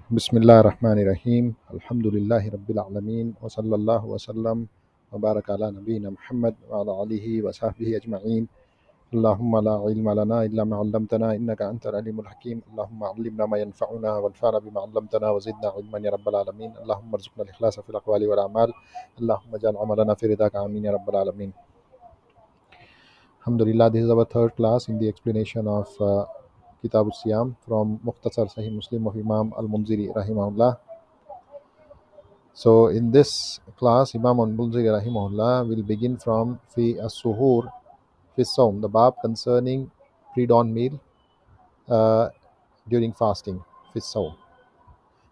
Bismillahirrahmanirrahim. Alhamdulillahi Rabbil Alameen. Wa sallallahu wa sallam wa baraka ala nabiyyina Muhammad wa ala alihi wa sahbihi ajma'in. Allahumma la ilma lana illa ma 'allamtana innaka antal alimul hakim. Allahumma 'allimna ma yanfa'una wanfa'na bima 'allamtana wa zidna ilman ya rabbal alamin. Allahumma arzuqna al-ikhlasa fil aqwali wal a'mal. Allahumma ij'al 'amalana fi ridaka amin ya rabbal alamin. Alhamdulillah, this is our third class in the explanation of Kitab Siyaam from Muktasar Sahih Muslim of Imam Al-Munziri rahimahullah. So in this class, Imam Al-Munziri rahimahullah will begin from Fi As-Suhur Fi Sawm, the bab concerning pre-dawn meal uh, during fasting, Fi Sawm.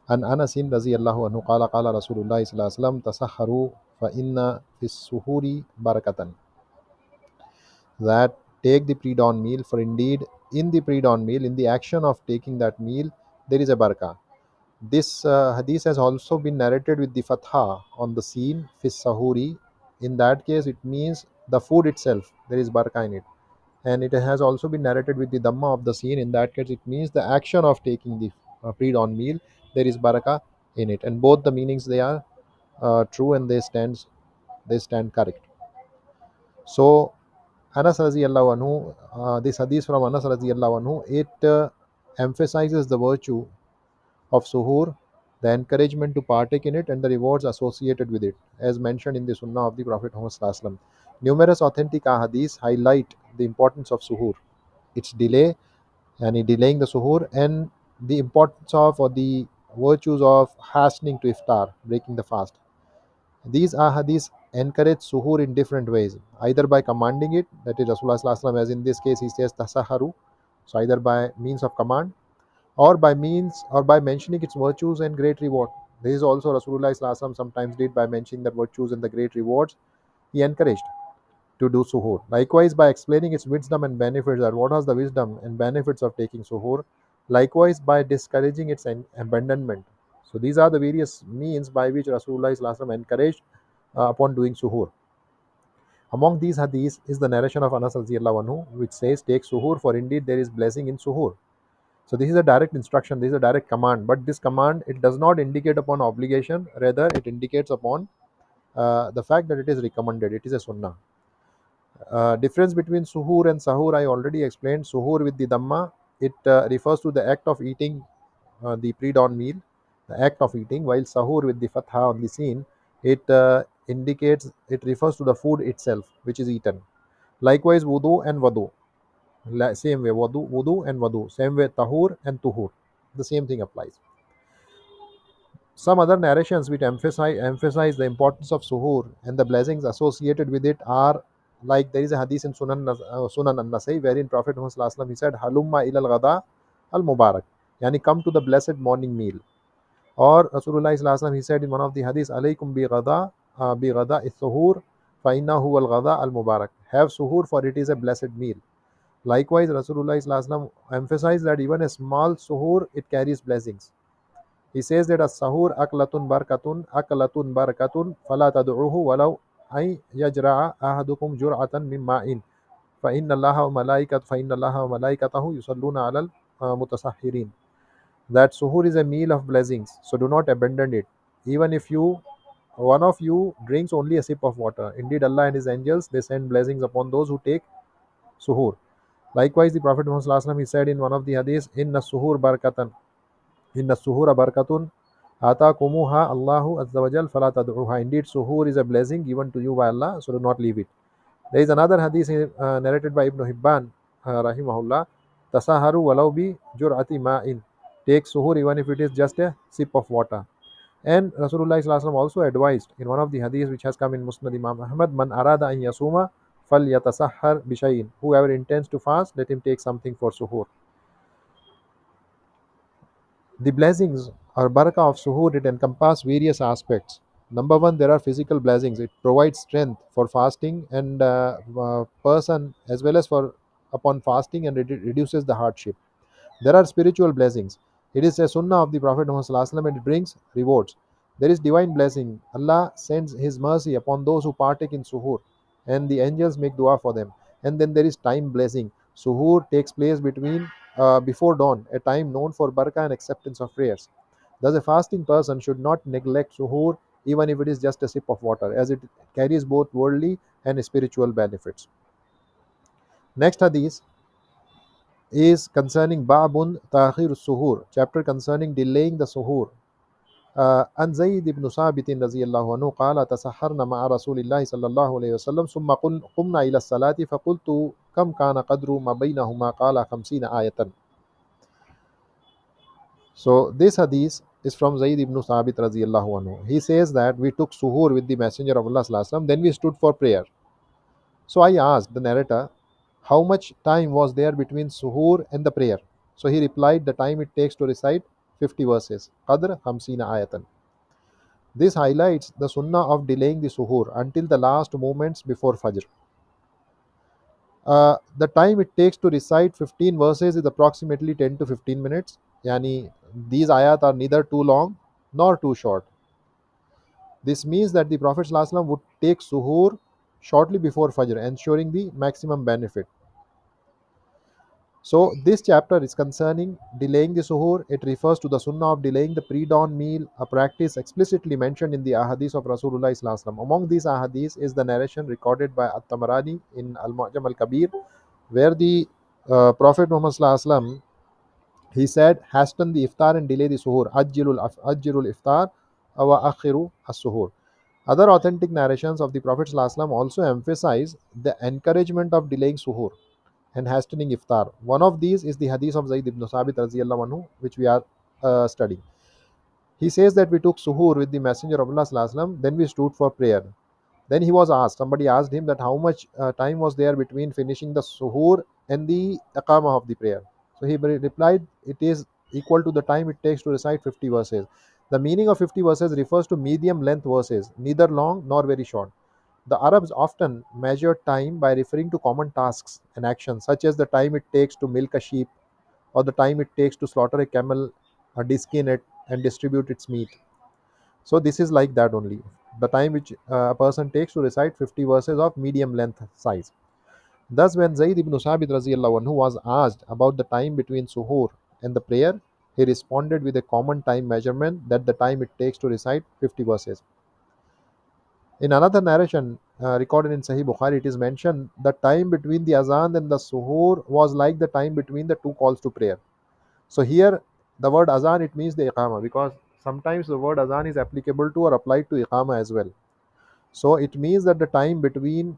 An Anas radhiyallahu anhu qala qala Rasulullah sallallahu alaihi wasallam tasahharu fa inna fi suhuri barakatan, that take the pre-dawn meal, for indeed in the pre-dawn meal, in the action of taking that meal, there is a barakah. This hadith has also been narrated with the fatha on the scene, fi sahuri. In that case, it means the food itself, there is barakah in it. And it has also been narrated with the dhamma of the scene. In that case, it means the action of taking the pre-dawn meal, there is barakah in it. And both the meanings, they are true, and they stand correct. So Anas radhiyallahu anhu, this hadith from Anas radhiyallahu anhu, it emphasizes the virtue of suhoor, the encouragement to partake in it, and the rewards associated with it, as mentioned in the Sunnah of the Prophet Muhammad Sallallahu Alaihi Wasallam. Numerous authentic ahadith highlight the importance of suhoor, its delay, and delaying the suhoor, and the importance of, or the virtues of, hastening to iftar, breaking the fast. These ahadiths encourage suhoor in different ways, either by commanding it, that is Rasulullah Sallallahu Alaihi Wasallam, as in this case he says tasaharu, so either by means of command, or by mentioning its virtues and great reward. This is also Rasulullah Sallallahu Alaihi Wasallam sometimes did by mentioning the virtues and the great rewards. He encouraged to do suhoor. Likewise, by explaining its wisdom and benefits, that what was the wisdom and benefits of taking suhoor. Likewise, by discouraging its abandonment. So these are the various means by which Rasulullah Sallallahu Alaihi Wasallam encouraged upon doing suhoor. Among these hadiths is the narration of Anas radhiyallahu anhu, which says, "Take suhoor, for indeed there is blessing in suhoor." So this is a direct instruction, this is a direct command, but this command, it does not indicate upon obligation, rather it indicates upon the fact that it is recommended, it is a sunnah. Difference between suhoor and sahur, I already explained. Suhoor with the dhamma, it refers to the act of eating the pre-dawn meal, the act of eating, while sahur with the fatha on the scene, it it refers to the food itself which is eaten. Likewise, wudu and wadu, same way, wudu and wadu, same way, tahur and tuhur, the same thing applies. Some other narrations which emphasize the importance of suhoor and the blessings associated with it are, like there is a hadith in Sunan an-Nasai, wherein Prophet Muhammad Sallallahu Alaihi Wasallam, he said, "Halumma ilal ghada al mubarak," yani come to the blessed morning meal. Or Rasulullah Sallallahu Alaihi Wasallam, he said in one of the hadiths, "Alaykum bi ghada is-suhoor fa innahu al ghada al mubarak." Have suhoor, for it is a blessed meal. Likewise, Rasulullah Sallallahu Alaihi Wasallam emphasized that even a small suhoor, it carries blessings. He says that as-sahur aklatun barakatun fala tad'uhu walau ay yajra'a ahadukum jur'atan min ma'in fa inna Allaha wa malaikatahu yusalluna 'alal mutasahhirin. That suhoor is a meal of blessings, so do not abandon it. Even if one of you drinks only a sip of water, indeed Allah and his angels, they send blessings upon those who take suhoor. Likewise, the Prophet Muhammad Sallallahu Alaihi Wasallam, he said in one of the hadiths, inna suhura barakatun atakumuha Allahu azza wa jal fala tad'uha. Indeed, suhoor is a blessing given to you by Allah, so do not leave it. There is another hadith narrated by Ibn Hibban rahimahullah, tasaharu walau bi jur'ati ma'in. Take suhoor even if it is just a sip of water. And Rasulullah Sallallahu Alaihi Wasallam also advised in one of the hadiths which has come in Musnad Imam Ahmad, man arada an yasuma fal yatasahhar bishayin. Whoever intends to fast, let him take something for suhoor. The blessings or barakah of suhoor, it encompass various aspects. Number one, there are physical blessings. It provides strength for fasting and person, as well as for upon fasting, and it reduces the hardship. There are spiritual blessings. It is a sunnah of the Prophet Muhammad Sallallahu Alaihi Wasallam, and it brings rewards. There is divine blessing. Allah sends His mercy upon those who partake in suhoor, and the angels make dua for them. And then there is time blessing. Suhoor takes place before dawn, a time known for barakah and acceptance of prayers. Thus, a fasting person should not neglect suhoor even if it is just a sip of water, as it carries both worldly and spiritual benefits. Next hadith is concerning Babun Ta'khir Suhoor, chapter concerning delaying the suhoor. عن زيد بن ثابت رضي الله عنه قال تسحرنا مع رسول الله صلى الله عليه وسلم ثم قمنا إلى الصلاة فقلت كم كان قدر ما بينهما قال 50 آية. So this hadith is from Zayd ibn Thabit radiyallahu anhu. He says that we took suhoor with the Messenger of Allah sallallahu alaihi wasallam, then we stood for prayer. So I asked the narrator, how much time was there between suhoor and the prayer? So he replied, the time it takes to recite 50 verses. Qadr 50 ayatan. This highlights the sunnah of delaying the suhoor until the last moments before Fajr. The time it takes to recite 15 verses is approximately 10 to 15 minutes. Yani, these ayat are neither too long nor too short. This means that the Prophet ﷺ would take suhoor shortly before Fajr, ensuring the maximum benefit. So, this chapter is concerning delaying the suhoor. It refers to the sunnah of delaying the pre dawn meal, a practice explicitly mentioned in the ahadith of Rasulullah ﷺ. Among these ahadith is the narration recorded by At-Tamarani in Al-Mu'jam al-Kabir, where the Prophet Muhammad ﷺ, he said, hasten the iftar and delay the suhoor. Ajjilul iftar wa akhiru as-suhoor. Other authentic narrations of the Prophet ﷺ also emphasize the encouragement of delaying suhoor and hastening iftar. One of these is the hadith of Zayd ibn Thabit radhiyallahu anhu, which we are studying. He says that we took suhoor with the Messenger of Allah sallallahu alaihi wasallam, then we stood for prayer. Then he was asked, somebody asked him that how much time was there between finishing the suhoor and the aqamah of the prayer. So he replied, it is equal to the time it takes to recite 50 verses. The meaning of 50 verses refers to medium length verses, neither long nor very short. The Arabs often measured time by referring to common tasks and actions, such as the time it takes to milk a sheep, or the time it takes to slaughter a camel, or deskin it, and distribute its meat. So, this is like that only. The time which a person takes to recite 50 verses of medium length size. Thus, when Zayd ibn Sabit radiallahu anhu was asked about the time between suhoor and the prayer, he responded with a common time measurement, that the time it takes to recite 50 verses. In another narration recorded in Sahih Bukhari, it is mentioned the time between the azan and the suhoor was like the time between the two calls to prayer. So here, the word azan, it means the iqama, because sometimes the word azan is applicable to or applied to iqama as well. So it means that the time between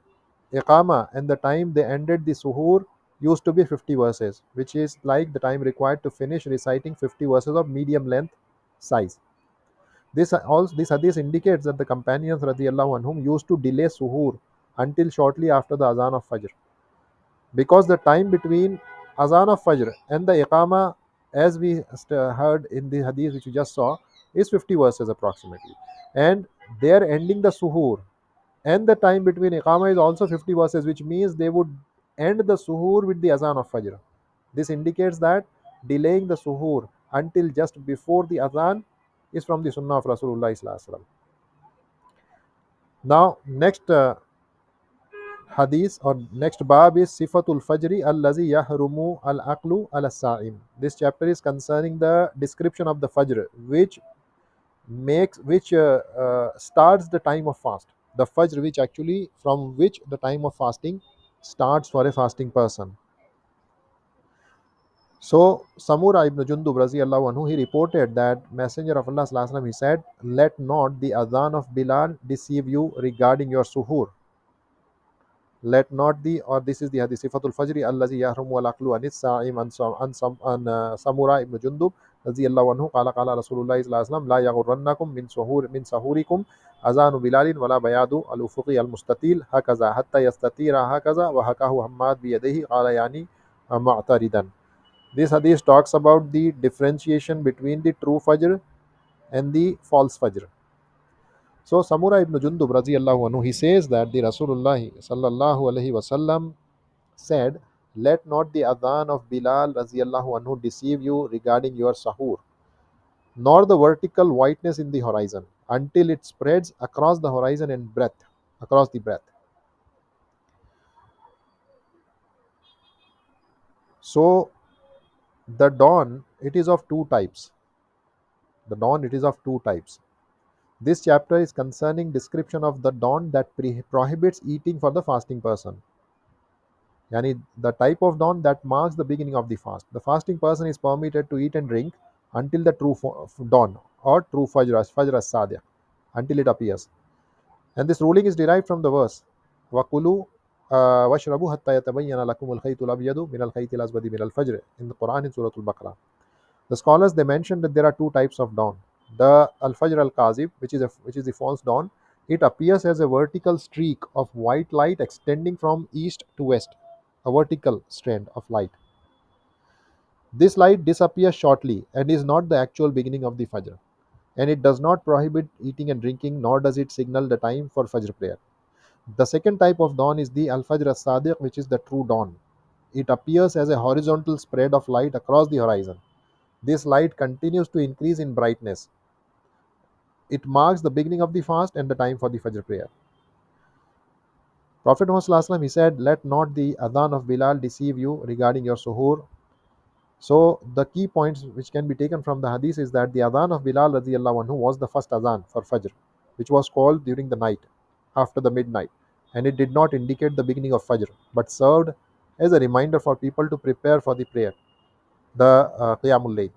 iqama and the time they ended the suhoor used to be 50 verses, which is like the time required to finish reciting 50 verses of medium length size. This hadith indicates that the companions radiallahu anhum used to delay suhoor until shortly after the azan of Fajr, because the time between azan of Fajr and the iqama, as we heard in the hadith which we just saw, is 50 verses approximately, and they are ending the suhoor, and the time between iqama is also 50 verses, which means they would end the suhoor with the azan of Fajr. This indicates that delaying the suhoor until just before the azan is from the sunnah of Rasulullah sallallahu alaihi wasallam. Now, next hadith or next bab is Sifatul Fajri Allazi Yahrumu Al Aqlu Al Sa'im. This chapter is concerning the description of the Fajr, which starts the time of fast. The Fajr, which actually from which the time of fasting starts for a fasting person. So Samura ibn Jundub radiallahu anhu, he reported that Messenger of Allah sallallahu alaihi wasallam, he said, let not the adhan of Bilal deceive you regarding your suhoor. Let not the, or this is the hadith, Sifatul Fajri Allazi Yahrum wal Aqlu Anis Sa'im an Samura ibn Jundub radiyallahu anhu qala qala Rasulullah sallallahu alaihi wasallam la yaghurrannakum min sahurikum azanu bilalin wala bayadu al ufuqi al mustatil hakaza hatta yastatira hakaza wa hakahu Hammad bi yadihi qala yani mu'taridan. This hadith talks about the differentiation between the true Fajr and the false Fajr. So Samura ibn Jundub radiyallahu anhu, he says that the Rasulullah sallallahu alaihi wasallam said, let not the adhan of Bilal radiyallahu anhu deceive you regarding your sahur, nor the vertical whiteness in the horizon, until it spreads across the horizon and breadth, across the breadth. So the dawn, it is of two types. The dawn, it is of two types. This chapter is concerning description of the dawn that prohibits eating for the fasting person. Yani the type of dawn that marks the beginning of the fast. The fasting person is permitted to eat and drink until the true dawn or true Fajr as-Sadiq, until it appears. And this ruling is derived from the verse وَكُلُوا وَاشْرَبُوا حَتَّى يَتَبَيَّنَ لَكُمُ الْخَيْطُ الْأَبْيَضُ مِنَ الْخَيْطِ الْأَسْوَدِ مِنَ الْفَجْرِ in the Quran in Surah Al-Baqarah. The scholars, they mentioned that there are two types of dawn. The Al-Fajr al-Kazib, which is the false dawn, it appears as a vertical streak of white light extending from east to west, a vertical strand of light. This light disappears shortly and is not the actual beginning of the Fajr, and it does not prohibit eating and drinking, nor does it signal the time for Fajr prayer. The second type of dawn is the Al-Fajr as-Sadiq, which is the true dawn. It appears as a horizontal spread of light across the horizon. This light continues to increase in brightness. It marks the beginning of the fast and the time for the Fajr prayer. Prophet Muhammad, he said, "Let not the adhan of Bilal deceive you regarding your suhoor." So the key points which can be taken from the hadith is that the adhan of Bilal radiallahu anhu was the first adhan for Fajr, which was called during the night, after the midnight, and it did not indicate the beginning of Fajr, but served as a reminder for people to prepare for the prayer, the Qiyamul Layl.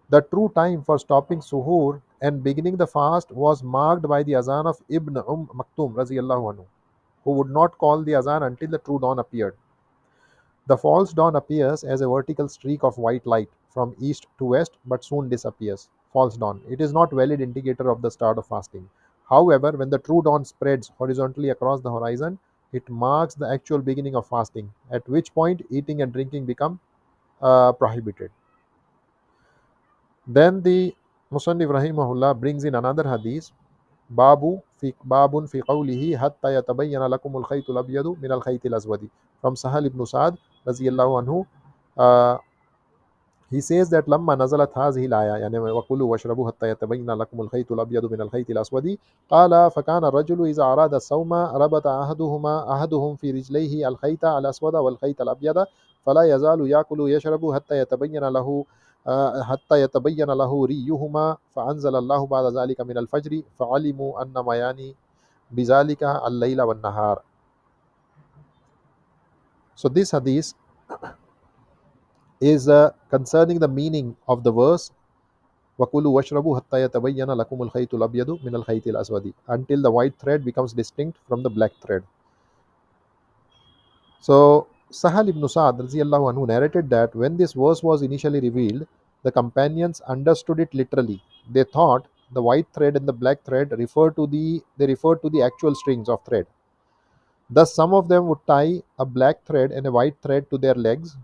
The true time for stopping suhoor and beginning the fast was marked by the azan of Ibn Maktum radiallahu anhu, who would not call the azan until the true dawn appeared. The false dawn appears as a vertical streak of white light from east to west but soon disappears. False dawn. It is not valid indicator of the start of fasting. However, when the true dawn spreads horizontally across the horizon, it marks the actual beginning of fasting, at which point eating and drinking become prohibited. Then the Musannif rahimahullah brings in another hadith, babun fi qawlihi hatta yatabayyana lakum al-khayt al-abyadu min al-khayt al-aswadi, from Sahal ibn Sa'd radiyallahu anhu. uh, he says that لما نزلت هذه الآية يعني وكلوا واشربوا حتى يتبين لكم الخيط الأبيض من الخيط الأسود قال فكان الرجل إذا أراد الصوم ربط أحدهم في رجليه الخيط الأسود والخيط الأبيض فلا يزال يأكل ويشرب حتى يتبين له ريهما فأنزل الله بعد ذلك من الفجر فعلموا أن ما يعني بذلك الليل والنهار. So this hadith is concerning the meaning of the verse وَكُلُوا وَاشْرَبُوا حَتَّى يَتَبَيَّنَ لَكُمُ الْخَيْطُ الْأَبْيَضُ مِنَ الْخَيْطِ الْأَسْوَدِ, until the white thread becomes distinct from the black thread. So Sahal ibn Sa'd radiyallahu anhu narrated that when this verse was initially revealed, the companions understood it literally. They thought the white thread and the black thread referred to the actual strings of thread. Thus, some of them would tie a black thread and a white thread to their legs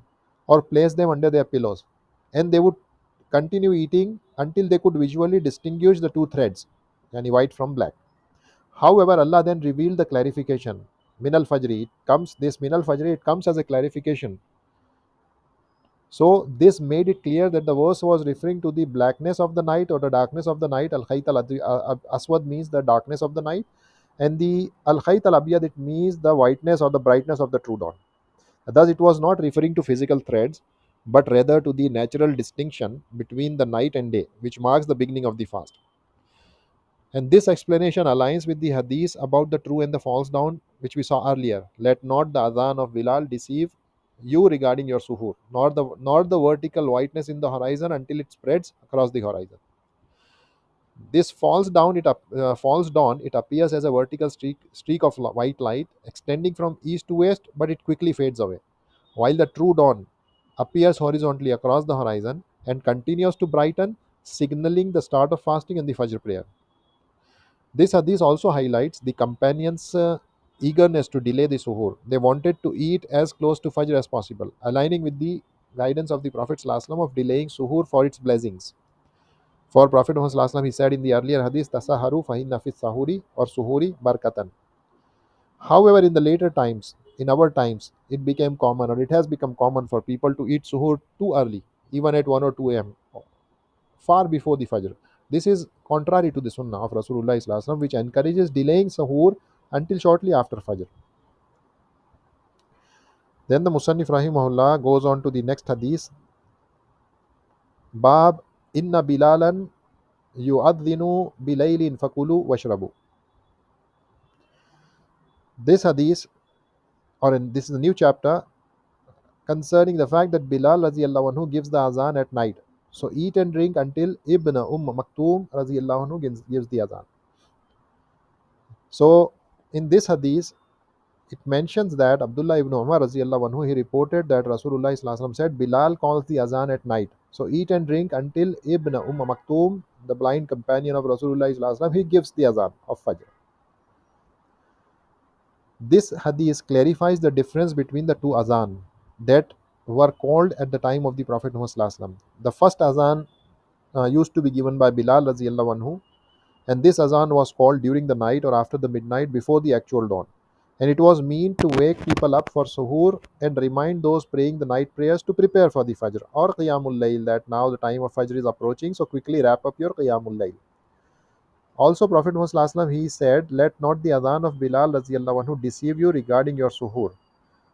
or place them under their pillows, and they would continue eating until they could visually distinguish the two threads, yani white from black. However, Allah then revealed the clarification. Min al Fajri, it comes as a clarification. So this made it clear that the verse was referring to the blackness of the night or the darkness of the night. Al Khayt al Aswad means the darkness of the night, and the Al Khayt al Abyad, it means the whiteness or the brightness of the true dawn. Thus, it was not referring to physical threads, but rather to the natural distinction between the night and day, which marks the beginning of the fast. And this explanation aligns with the hadith about the true and the false dawn, which we saw earlier. Let not the adhan of Bilal deceive you regarding your suhoor, nor the vertical whiteness in the horizon until it spreads across the horizon. This false dawn, it appears as a vertical streak of white light extending from east to west, but it quickly fades away, while the true dawn appears horizontally across the horizon and continues to brighten, signaling the start of fasting and the Fajr prayer. This hadith also highlights the companions' eagerness to delay the suhoor. They wanted to eat as close to Fajr as possible, aligning with the guidance of the Prophet ﷺ of delaying suhoor for its blessings. For Prophet Muhammad ﷺ, he said in the earlier hadith, Tasaharu fahinna fit sahuri or suhuri barkatan. However, in the later times, in our times, it became common or it has become common for people to eat suhoor too early, even at 1 or 2 a.m., far before the Fajr. This is contrary to the Sunnah of Rasulullah ﷺ, which encourages delaying suhoor until shortly after Fajr. Then the Musannif rahimahullah goes on to the next hadith. Bab inna bilalan يؤذن بليل فكلوا واشربوا. This hadith, this is a new chapter concerning the fact that Bilal radiallahu anhu gives the azan at night. So eat and drink until Ibn Maktoum radiallahu anhu gives the azan. So in this hadith, it mentions that Abdullah ibn Umar radiallahu anhu, he reported that Rasulullah sallallahu alaihi wasallam said, Bilal calls the azan at night. So eat and drink until Ibn Maktoum, the blind companion of Rasulullah sallallahu alaihi wasallam, he gives the azan of Fajr. This hadith clarifies the difference between the two azan that were called at the time of the Prophet Muhammad sallallahu alaihi wasallam. The first azan used to be given by Bilal radiallahu anhu, and this azan was called during the night or after the midnight before the actual dawn. And it was meant to wake people up for suhoor and remind those praying the night prayers to prepare for the Fajr or Qiyamul Layl, that now the time of Fajr is approaching, so quickly wrap up your Qiyamul Layl. Also, Prophet Muhammad he said, let not the azan of Bilal radiallahu anhu deceive you regarding your suhoor.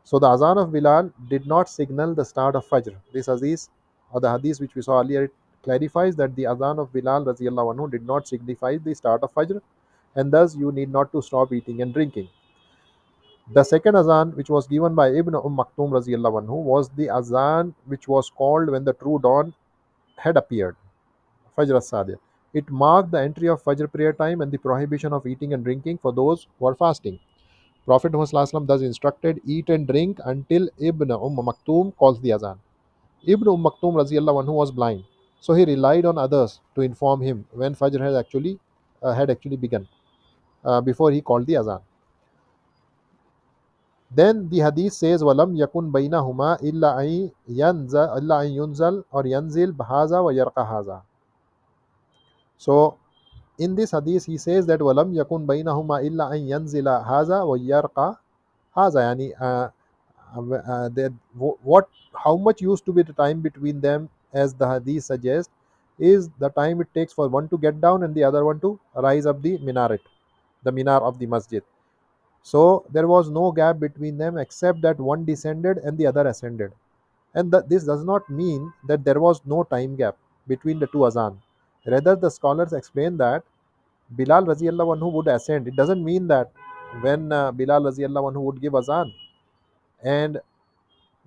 So the azan of Bilal did not signal the start of Fajr. This hadith, or the hadith which we saw earlier, it clarifies that the azan of Bilal radiallahu anhu did not signify the start of Fajr, and thus you need not to stop eating and drinking. The second azan, which was given by Ibn Maktoum radiallahu anhu, was the azan which was called when the true dawn had appeared, Fajr as-Sadiq. It marked the entry of Fajr prayer time and the prohibition of eating and drinking for those who are fasting. Prophet Muhammad thus instructed, eat and drink until Ibn Maktoum calls the azan. Ibn Maktoum radiallahu anhu was blind, so he relied on others to inform him when Fajr had actually begun before he called the azan. Then the hadith says, "Walam yakun bainahuma illa an yunzal or yanzil bhaza wa yarqa haza." So in this hadith he says that walam yakun bainahuma illa an yanzila haza wa yarqa haza. Yani that what how much used to be the time between them, as the hadith suggests, is the time it takes for one to get down and the other one to rise up the minaret, the minar of the masjid. So there was no gap between them except that one descended and the other ascended. And this does not mean that there was no time gap between the two azan. Rather, the scholars explain that Bilal radiallahu anhu would ascend. It doesn't mean that when Bilal radiallahu anhu would give azan, and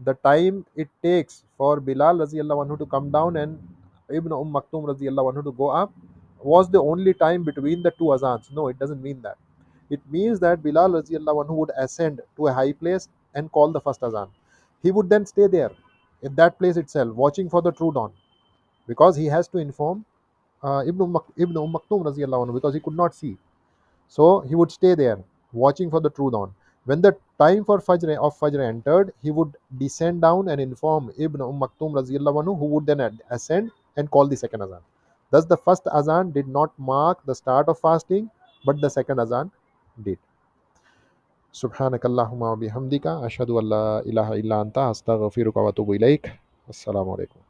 the time it takes for Bilal radiallahu anhu to come down and Ibn Maktoum radiallahu anhu to go up was the only time between the two azans. No, it doesn't mean that. It means that Bilal radiallahu anhu would ascend to a high place and call the first azan. He would then stay there in that place itself, watching for the true dawn, because he has to inform Ibn Maktoum radiallahu anhu, because he could not see. So he would stay there, watching for the true dawn. When the time for Fajr entered, he would descend down and inform Ibn Maktoum radiallahu anhu, who would then ascend and call the second azan. Thus, the first azan did not mark the start of fasting, but the second azan did. Subhanakallahumma wa bihamdika ashhadu an la ilaha illa anta astaghfiruka wa atubu ilaik. Assalamu alaikum.